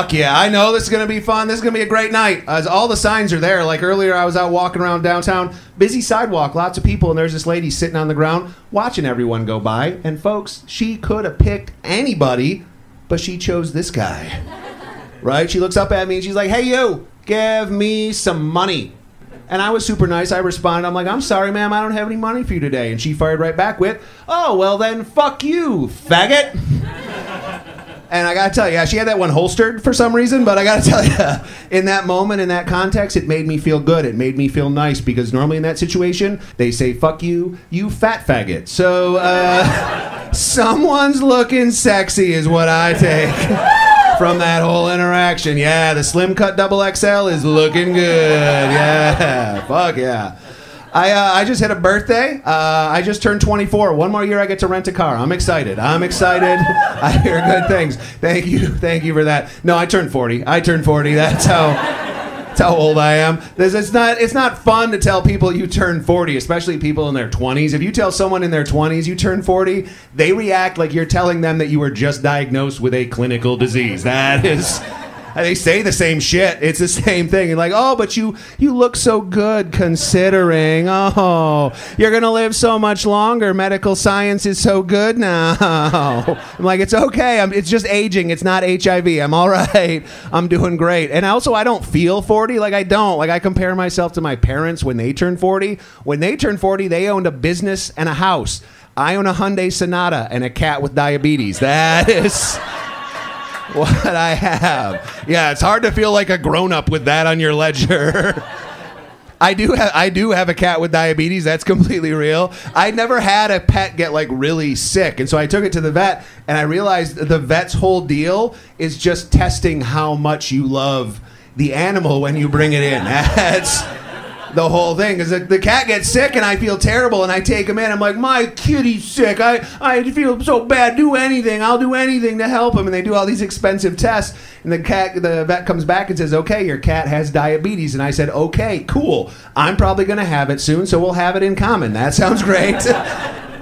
fuck yeah. I know this is going to be fun. This is going to be a great night. All the signs are there. Like earlier, I was out walking around downtown. Busy sidewalk, lots of people, and there's this lady sitting on the ground watching everyone go by. And folks, she could have picked anybody, but she chose this guy. Right? She looks up at me and she's like, hey, you, give me some money. And I was super nice. I responded. I'm like, I'm sorry, ma'am. I don't have any money for you today. And she fired right back with, oh, well, then fuck you, faggot. And I got to tell you, yeah, she had that one holstered for some reason. But I got to tell you, in that moment, in that context, it made me feel good. It made me feel nice. Because normally in that situation, they say, fuck you, you fat faggot. So someone's looking sexy is what I take from that whole interaction. Yeah, the slim cut double XL is looking good. Yeah, fuck yeah. I just hit a birthday. I just turned 24. One more year I get to rent a car. I'm excited. I hear good things. Thank you for that. No, I turned 40. That's how old I am. It's not fun to tell people you turn 40, especially people in their 20s. If you tell someone in their 20s you turn 40, they react like you're telling them that you were just diagnosed with a clinical disease. That is... They say the same shit. It's the same thing. You're like, oh, but you look so good considering. Oh, you're going to live so much longer. Medical science is so good now. I'm like, it's okay. It's just aging. It's not HIV. I'm all right. I'm doing great. And also, I don't feel 40. Like, I don't. Like, I compare myself to my parents when they turned 40. When they turned 40, they owned a business and a house. I own a Hyundai Sonata and a cat with diabetes. That is... what I have. Yeah, it's hard to feel like a grown-up with that on your ledger. I do have a cat with diabetes. That's completely real. I never had a pet get like really sick, and so I took it to the vet, and I realized the vet's whole deal is just testing how much you love the animal when you bring it in. That's the whole thing. Because the cat gets sick and I feel terrible and I take him in. I'm like, my kitty's sick. I feel so bad. Do anything. I'll do anything to help him. And they do all these expensive tests. And the vet comes back and says, okay, your cat has diabetes. And I said, okay, cool. I'm probably going to have it soon, so we'll have it in common. That sounds great.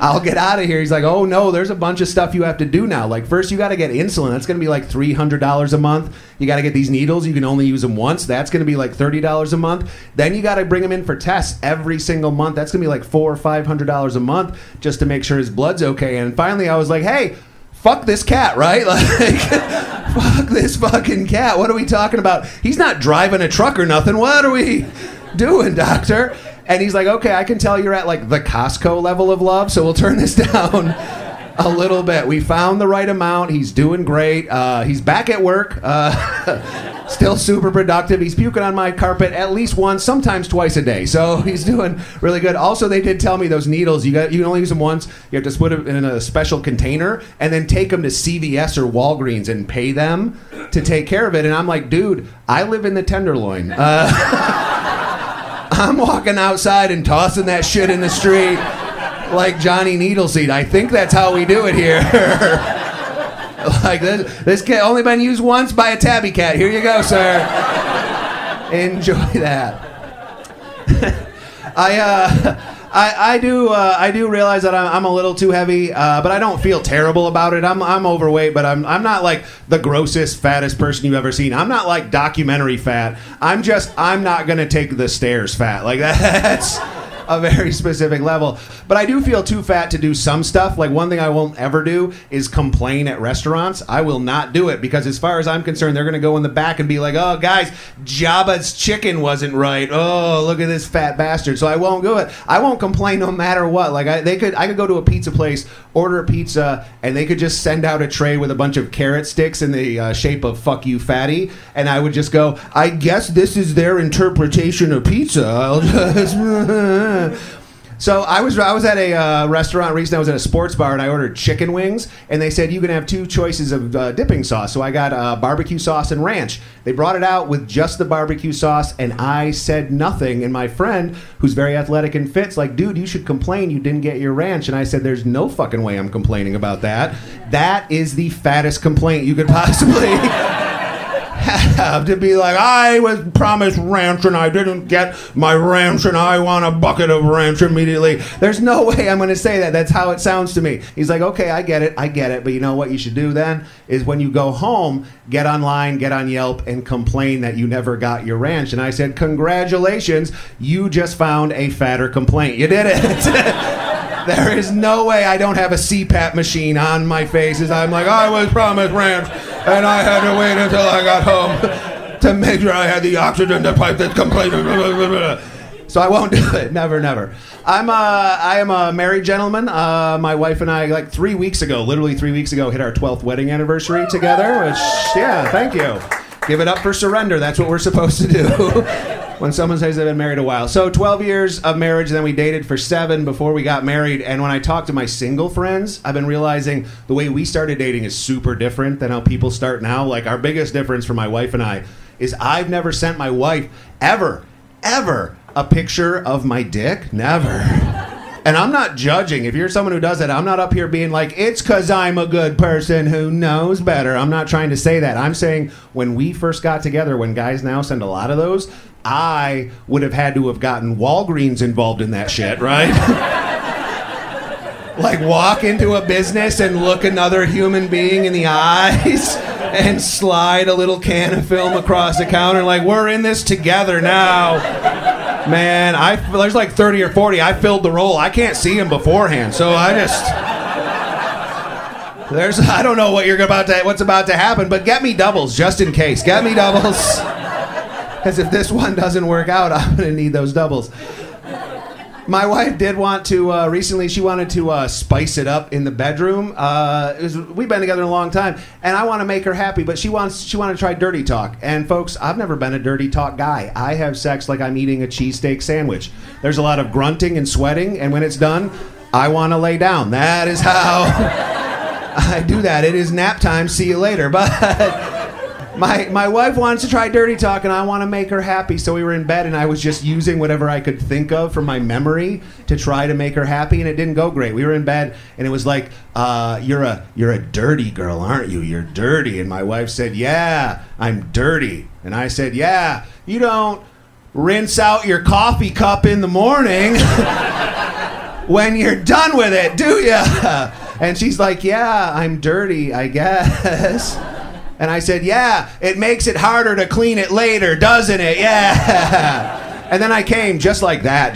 I'll get out of here. He's like, oh no, there's a bunch of stuff you have to do now. Like first you got to get insulin. That's going to be like $300 a month. You got to get these needles. You can only use them once. That's going to be like $30 a month. Then you got to bring him in for tests every single month. That's going to be like $400 or $500 a month just to make sure his blood's okay. And finally I was like, hey, fuck this cat, right? Like, fuck this fucking cat. What are we talking about? He's not driving a truck or nothing. What are we doing, doctor? And he's like, okay, I can tell you're at like the Costco level of love, so we'll turn this down a little bit. We found the right amount. He's doing great. He's back at work. Still super productive. He's puking on my carpet at least once, sometimes twice a day. So he's doing really good. Also, they did tell me those needles, you can only use them once. You have to put them in a special container and then take them to CVS or Walgreens and pay them to take care of it. And I'm like, dude, I live in the Tenderloin. I'm walking outside and tossing that shit in the street like Johnny Needleseed. I think that's how we do it here. Like this cat only been used once by a tabby cat. Here you go, sir. Enjoy that. I do realize that I'm a little too heavy, but I don't feel terrible about it. I'm overweight, but I'm not like the grossest, fattest person you've ever seen. I'm not like documentary fat. I'm not gonna take the stairs fat. Like that's a very specific level. But I do feel too fat to do some stuff. Like one thing I won't ever do is complain at restaurants. I will not do it because as far as I'm concerned, they're going to go in the back and be like, oh, guys, Jabba's chicken wasn't right. Oh, look at this fat bastard. So I won't do it. I won't complain no matter what. Like I could go to a pizza place, order a pizza, and they could just send out a tray with a bunch of carrot sticks in the shape of fuck you fatty. And I would just go, I guess this is their interpretation of pizza. I'll just... So I was at a restaurant recently. I was at a sports bar and I ordered chicken wings, and they said you can have two choices of dipping sauce. So I got barbecue sauce and ranch. They brought it out with just the barbecue sauce, and I said nothing. And my friend, who's very athletic and fit's like, dude, you should complain you didn't get your ranch. And I said, there's no fucking way I'm complaining about that. That is the fattest complaint you could possibly Yeah, to be like, I was promised ranch and I didn't get my ranch and I want a bucket of ranch immediately. There's no way I'm going to say that. That's how it sounds to me. He's like, okay, I get it. But you know what you should do then is when you go home, get online, get on Yelp and complain that you never got your ranch. And I said, congratulations, you just found a fatter complaint. You did it. There is no way I don't have a CPAP machine on my face as I'm like, I was promised ranch, and I had to wait until I got home to make sure I had the oxygen to pipe this complaint. So I won't do it. Never, never. I am a married gentleman. My wife and I, like 3 weeks ago, literally 3 weeks ago, hit our 12th wedding anniversary together, which, yeah, thank you. Give it up for surrender. That's what we're supposed to do. When someone says they've been married a while. So 12 years of marriage, then we dated for 7 before we got married. And when I talk to my single friends, I've been realizing the way we started dating is super different than how people start now. Like, our biggest difference for my wife and I is I've never sent my wife ever a picture of my dick. Never. And I'm not judging. If you're someone who does that, I'm not up here being like, it's because I'm a good person who knows better. I'm not trying to say that. I'm saying when we first got together, when guys now send a lot of those, I would have had to have gotten Walgreens involved in that shit, right? Like, walk into a business and look another human being in the eyes and slide a little can of film across the counter like, we're in this together now. Man, there's like 30 or 40. I filled the role. I can't see him beforehand, so I don't know what's about to happen, but get me doubles just in case. Get me doubles. Because if this one doesn't work out, I'm going to need those doubles. My wife did want to, recently, she wanted to spice it up in the bedroom. We've been together a long time, and I want to make her happy, but she wanted to try dirty talk. And folks, I've never been a dirty talk guy. I have sex like I'm eating a cheesesteak sandwich. There's a lot of grunting and sweating, and when it's done, I want to lay down. That is how I do that. It is nap time. See you later. But my wife wants to try dirty talk, and I want to make her happy. So we were in bed, and I was just using whatever I could think of from my memory to try to make her happy, and it didn't go great. We were in bed, and it was like, you're a dirty girl, aren't you? You're dirty. And my wife said, yeah, I'm dirty. And I said, yeah, you don't rinse out your coffee cup in the morning when you're done with it, do ya? And she's like, yeah, I'm dirty, I guess. And I said, yeah, it makes it harder to clean it later, doesn't it? Yeah. And then I came just like that,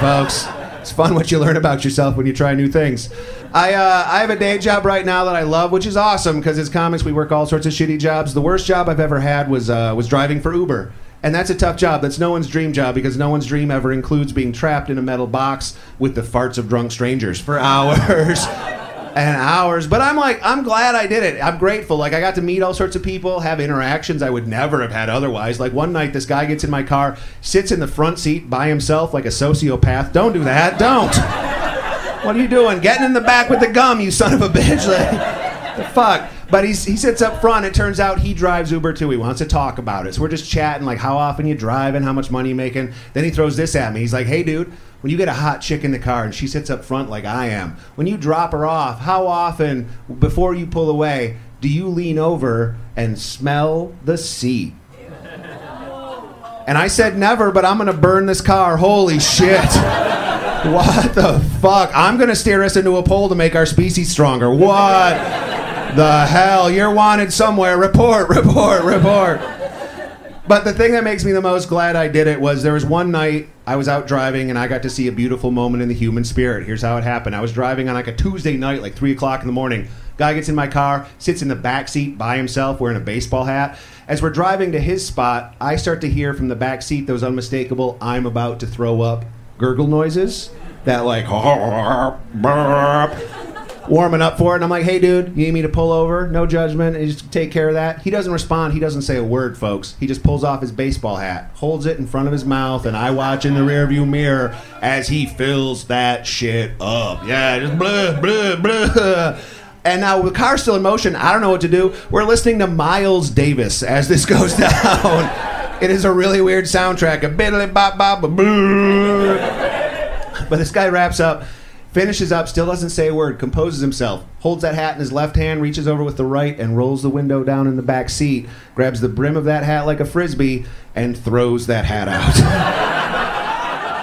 folks. It's fun what you learn about yourself when you try new things. I have a day job right now that I love, which is awesome because as comics we work all sorts of shitty jobs. The worst job I've ever had was driving for Uber. And that's a tough job. That's no one's dream job because no one's dream ever includes being trapped in a metal box with the farts of drunk strangers for hours. And hours, but I'm glad I did it. I'm grateful. Like, I got to meet all sorts of people, have interactions I would never have had otherwise. Like, one night, this guy gets in my car, sits in the front seat by himself like a sociopath. Don't do that. Don't. What are you doing? Getting in the back with the gum, you son of a bitch. Like, the fuck? But he sits up front. It turns out he drives Uber too. He wants to talk about it. So we're just chatting, like how often you drive and how much money you making. Then he throws this at me. He's like, hey, dude, when you get a hot chick in the car and she sits up front like I am, when you drop her off, how often, before you pull away, do you lean over and smell the seat? And I said never, but I'm going to burn this car. Holy shit. What the fuck? I'm going to steer us into a pole to make our species stronger. What the hell? You're wanted somewhere. Report. But the thing that makes me the most glad I did it was there was one night I was out driving and I got to see a beautiful moment in the human spirit. Here's how it happened. I was driving on like a Tuesday night, like 3 o'clock in the morning. Guy gets in my car, sits in the back seat by himself wearing a baseball hat. As we're driving to his spot, I start to hear from the back seat those unmistakable I'm about to throw up gurgle noises. That like warming up for it, and I'm like, hey dude, you need me to pull over? No judgment, and just take care of that. He doesn't respond, he doesn't say a word, folks. He just pulls off his baseball hat, holds it in front of his mouth, and I watch in the rearview mirror as he fills that shit up. Yeah, just blah, blah, blah. And now the car's still in motion, I don't know what to do. We're listening to Miles Davis as this goes down. It is a really weird soundtrack, a biddly bop bop, a blah. But this guy wraps up, finishes up, still doesn't say a word, composes himself, holds that hat in his left hand, reaches over with the right, and rolls the window down in the back seat, grabs the brim of that hat like a Frisbee, and throws that hat out.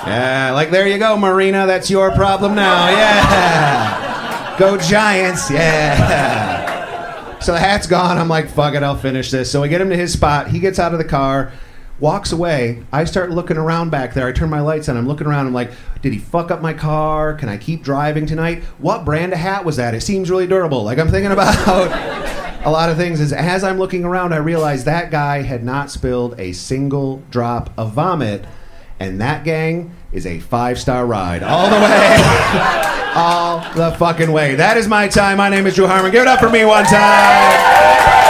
Yeah, like, there you go, Marina, that's your problem now, yeah. Go Giants, yeah. So the hat's gone, I'm like, fuck it, I'll finish this. So I get him to his spot, he gets out of the car, walks away. I start looking around back there. I turn my lights on. I'm looking around. I'm like, did he fuck up my car? Can I keep driving tonight? What brand of hat was that? It seems really durable. Like, I'm thinking about a lot of things. As I'm looking around, I realize that guy had not spilled a single drop of vomit. And that, gang, is a 5-star ride. All the way. All the fucking way. That is my time. My name is Drew Harmon. Give it up for me one time.